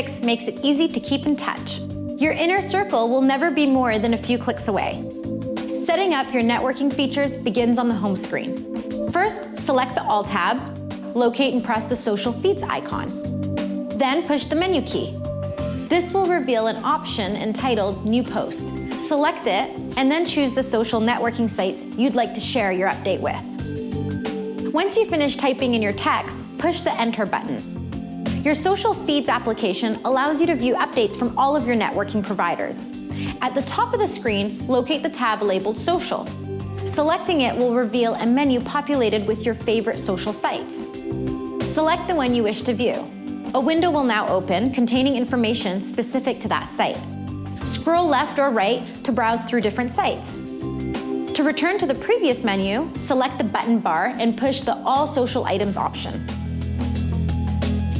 6 makes it easy to keep in touch. Your inner circle will never be more than a few clicks away. Setting up your networking features begins on the home screen. First, select the All tab, locate and press the social feeds icon. Then push the menu key. This will reveal an option entitled New Post. Select it, and then choose the social networking sites you'd like to share your update with. Once you finish typing in your text, push the Enter button. Your social feeds application allows you to view updates from all of your networking providers. At the top of the screen, locate the tab labeled Social. Selecting it will reveal a menu populated with your favorite social sites. Select the one you wish to view. A window will now open containing information specific to that site. Scroll left or right to browse through different sites. To return to the previous menu, select the button bar and push the All Social Items option.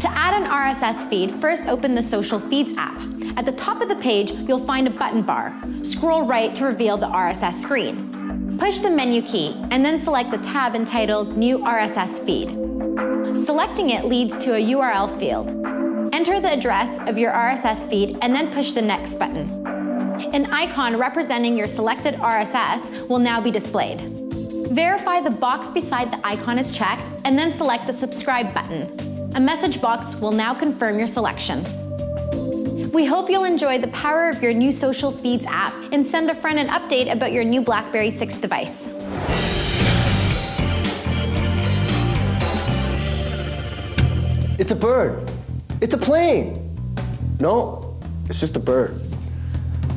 To add an RSS feed, first open the Social Feeds app. At the top of the page, you'll find a button bar. Scroll right to reveal the RSS screen. Push the menu key and then select the tab entitled New RSS Feed. Selecting it leads to a URL field. Enter the address of your RSS feed and then push the Next button. An icon representing your selected RSS will now be displayed. Verify the box beside the icon is checked and then select the Subscribe button. A message box will now confirm your selection. We hope you'll enjoy the power of your new social feeds app and send a friend an update about your new BlackBerry 6 device. It's a bird. It's a plane. No, it's just a bird.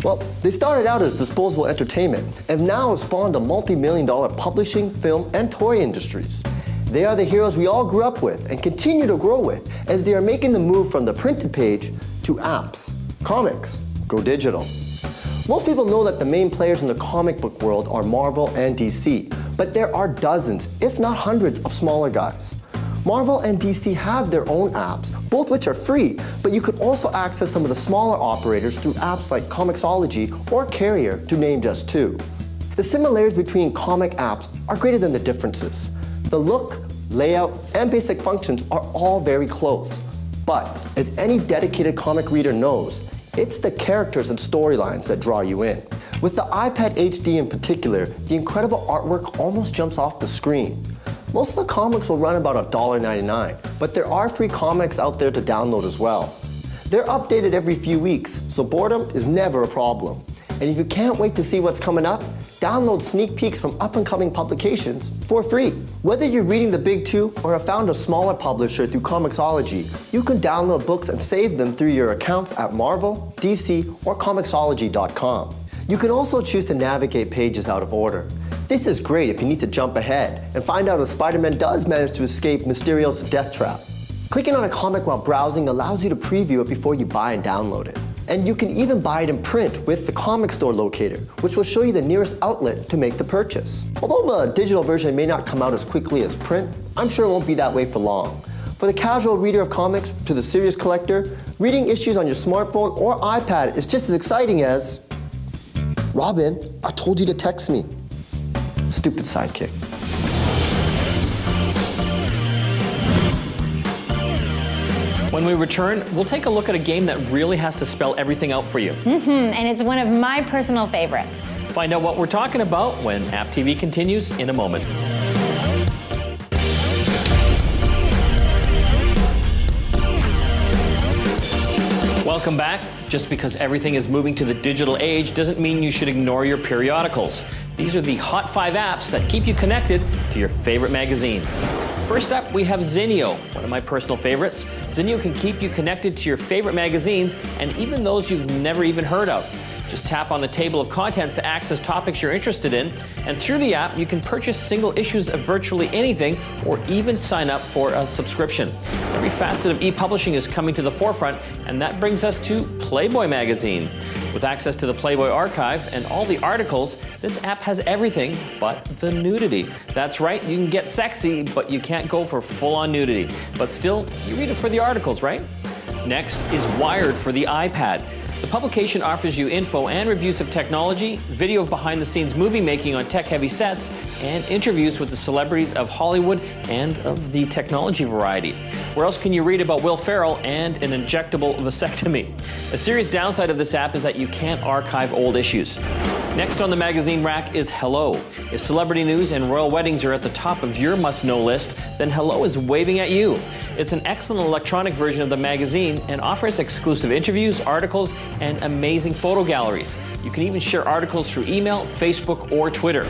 Well, they started out as disposable entertainment and now have spawned a multi-million-dollar publishing, film, and toy industries. They are the heroes we all grew up with and continue to grow with as they are making the move from the printed page to apps. Comics go digital. Most people know that the main players in the comic book world are Marvel and DC, but there are dozens, if not hundreds, of smaller guys. Marvel and DC have their own apps, both which are free, but you could also access some of the smaller operators through apps like Comixology or Carrier, to name just two. The similarities between comic apps are greater than the differences. The look, layout, and basic functions are all very close. But as any dedicated comic reader knows, it's the characters and storylines that draw you in. With the iPad HD in particular, the incredible artwork almost jumps off the screen. Most of the comics will run about $1.99, but there are free comics out there to download as well. They're updated every few weeks, so boredom is never a problem. And if you can't wait to see what's coming up, download sneak peeks from up-and-coming publications for free. Whether you're reading the big two or have found a smaller publisher through Comixology, you can download books and save them through your accounts at Marvel, DC, or Comixology.com. You can also choose to navigate pages out of order. This is great if you need to jump ahead and find out if Spider-Man does manage to escape Mysterio's death trap. Clicking on a comic while browsing allows you to preview it before you buy and download it. And you can even buy it in print with the comic store locator, which will show you the nearest outlet to make the purchase. Although the digital version may not come out as quickly as print, I'm sure it won't be that way for long. For the casual reader of comics to the serious collector, reading issues on your smartphone or iPad is just as exciting as, Robin, I told you to text me. Stupid sidekick. When we return, we'll take a look at a game that really has to spell everything out for you. And it's one of my personal favorites. Find out what we're talking about when AppTV continues in a moment. Welcome back. Just because everything is moving to the digital age doesn't mean you should ignore your periodicals. These are the Hot 5 apps that keep you connected to your favorite magazines. First up, we have Zinio, one of my personal favorites. Zinio can keep you connected to your favorite magazines and even those you've never even heard of. Just tap on the table of contents to access topics you're interested in, and through the app, you can purchase single issues of virtually anything or even sign up for a subscription. Every facet of e-publishing is coming to the forefront, and that brings us to Playboy magazine. With access to the Playboy archive and all the articles, this app has everything but the nudity. That's right, you can get sexy, but you can't go for full-on nudity. But still, you read it for the articles, right? Next is Wired for the iPad. The publication offers you info and reviews of technology, video of behind-the-scenes movie making on tech-heavy sets, and interviews with the celebrities of Hollywood and of the technology variety. Where else can you read about Will Ferrell and an injectable vasectomy? A serious downside of this app is that you can't archive old issues. Next on the magazine rack is Hello. If celebrity news and royal weddings are at the top of your must-know list, then Hello is waving at you. It's an excellent electronic version of the magazine and offers exclusive interviews, articles, and amazing photo galleries. You can even share articles through email, Facebook, or Twitter.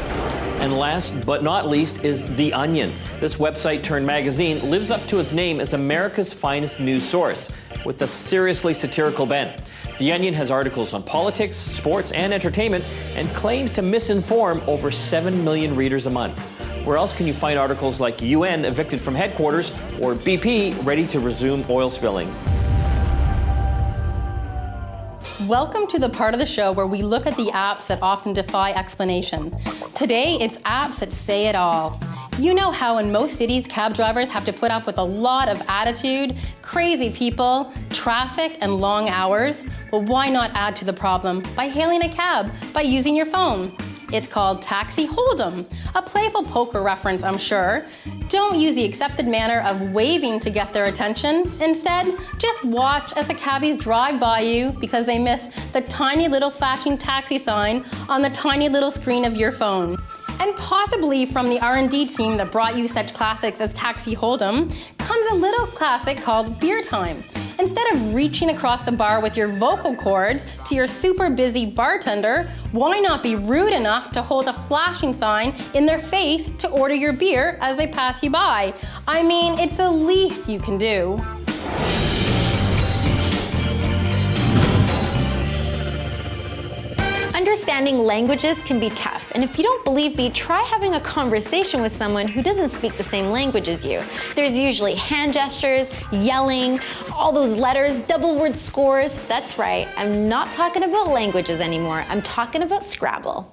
And last but not least is The Onion. This website turned magazine lives up to its name as America's finest news source, with a seriously satirical bent. The Onion has articles on politics, sports, and entertainment, and claims to misinform over 7 million readers a month. Where else can you find articles like UN evicted from headquarters or BP ready to resume oil spilling? Welcome to the part of the show where we look at the apps that often defy explanation. Today, it's apps that say it all. You know how in most cities, cab drivers have to put up with a lot of attitude, crazy people, traffic, and long hours? Well, why not add to the problem by hailing a cab by using your phone? It's called Taxi Hold'em, a playful poker reference, I'm sure. Don't use the accepted manner of waving to get their attention. Instead, just watch as the cabbies drive by you because they miss the tiny little flashing taxi sign on the tiny little screen of your phone. And possibly from the R&D team that brought you such classics as Taxi Hold'em comes a little classic called Beer Time. Instead of reaching across the bar with your vocal cords to your super busy bartender, why not be rude enough to hold a flashing sign in their face to order your beer as they pass you by? I mean, it's the least you can do. Understanding languages can be tough, and if you don't believe me, try having a conversation with someone who doesn't speak the same language as you. There's usually hand gestures, yelling, all those letters, double word scores. That's right, I'm not talking about languages anymore, I'm talking about Scrabble.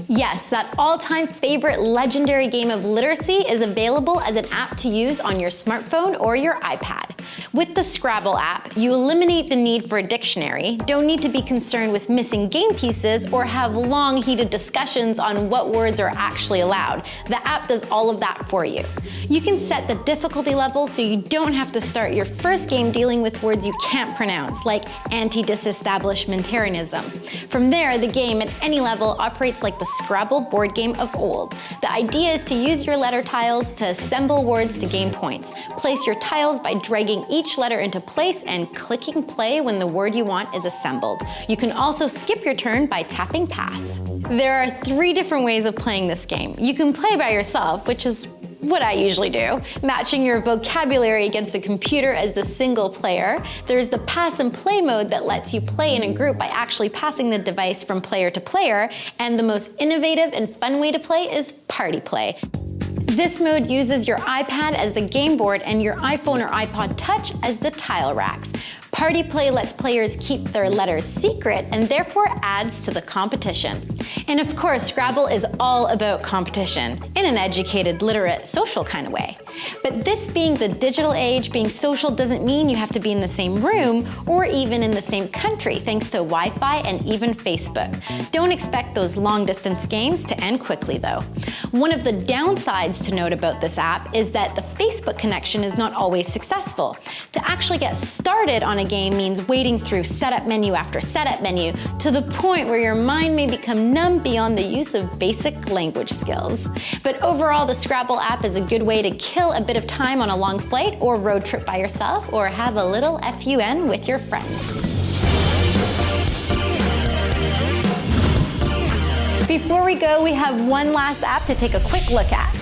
Yes, that all-time favorite legendary game of literacy is available as an app to use on your smartphone or your iPad. With the Scrabble app, you eliminate the need for a dictionary, don't need to be concerned with missing game pieces, or have long, heated discussions on what words are actually allowed. The app does all of that for you. You can set the difficulty level so you don't have to start your first game dealing with words you can't pronounce, like anti-disestablishmentarianism. From there, the game at any level operates like the Scrabble board game of old. The idea is to use your letter tiles to assemble words to gain points. Place your tiles by dragging each letter into place and clicking play when the word you want is assembled. You can also skip your turn by tapping pass. There are 3 different ways of playing this game. You can play by yourself, which is what I usually do, matching your vocabulary against a computer as the single player. There's the pass and play mode that lets you play in a group by actually passing the device from player to player, and the most innovative and fun way to play is party play. This mode uses your iPad as the game board and your iPhone or iPod Touch as the tile racks. Party play lets players keep their letters secret and therefore adds to the competition. And of course, Scrabble is all about competition, in an educated, literate, social kind of way. But this being the digital age, being social doesn't mean you have to be in the same room or even in the same country, thanks to Wi-Fi and even Facebook. Don't expect those long-distance games to end quickly, though. One of the downsides to note about this app is that the Facebook connection is not always successful. To actually get started on a game means wading through setup menu after setup menu to the point where your mind may become numb beyond the use of basic language skills. But overall, the Scrabble app is a good way to kill a bit of time on a long flight or road trip by yourself, or have a little FUN with your friends. Before we go, we have one last app to take a quick look at.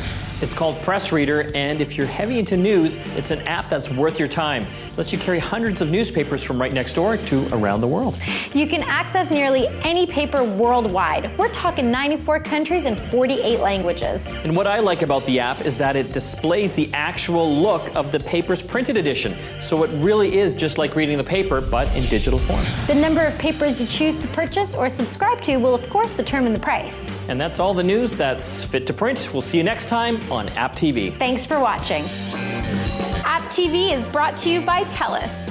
It's called Press Reader, and if you're heavy into news, it's an app that's worth your time. It lets you carry hundreds of newspapers from right next door to around the world. You can access nearly any paper worldwide. We're talking 94 countries and 48 languages. And what I like about the app is that it displays the actual look of the paper's printed edition. So it really is just like reading the paper, but in digital form. The number of papers you choose to purchase or subscribe to will, of course, determine the price. And that's all the news that's fit to print. We'll see you next time on AppTV. Thanks for watching. AppTV is brought to you by TELUS.